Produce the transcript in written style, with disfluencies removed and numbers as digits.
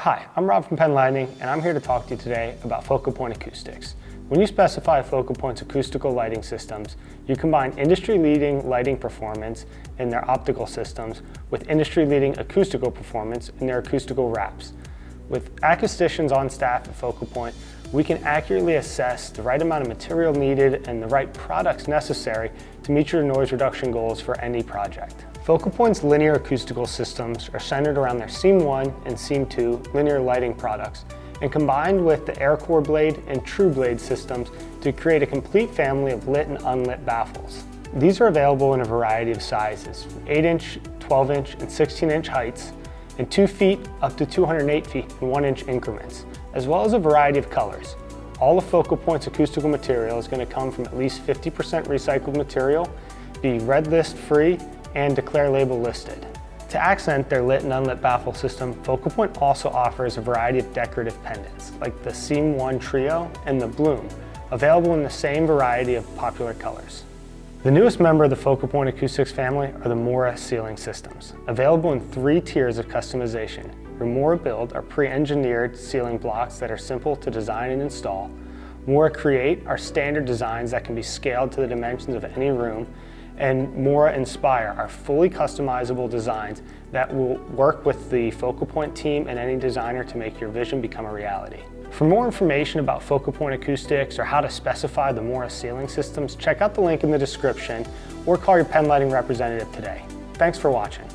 Hi, I'm Rob from Penn Lighting, and I'm here to talk to you today about focal point acoustics. When you specify focal point's acoustical lighting systems, you combine industry-leading lighting performance in their optical systems with industry-leading acoustical performance in their acoustical wraps. With acousticians on staff at Focal Point, we can accurately assess the right amount of material needed and the right products necessary to meet your noise reduction goals for any project. Focal Point's linear acoustical systems are centered around their Seam 1 and Seam 2 linear lighting products and combined with the AirCore Blade and True Blade systems to create a complete family of lit and unlit baffles. These are available in a variety of sizes, 8-inch, 12-inch, and 16-inch heights, and 2 feet up to 208 feet in 1-inch increments, as well as a variety of colors. All of Focal Point's acoustical material is going to come from at least 50% recycled material, be red list free, and declare label listed. To accent their lit and unlit baffle system, Focal Point also offers a variety of decorative pendants, like the Seam 1 Trio and the Bloom, available in the same variety of popular colors. The newest member of the Focal Point Acoustics family are the Mora ceiling systems, available in 3 tiers of customization. Your Mora Build are pre-engineered ceiling blocks that are simple to design and install. Mora Create are standard designs that can be scaled to the dimensions of any room, and Mora Inspire are fully customizable designs that will work with the Focal Point team and any designer to make your vision become a reality. For more information about Focal Point Acoustics or how to specify the Mora ceiling systems, check out the link in the description or call your Penn Lighting representative today. Thanks for watching.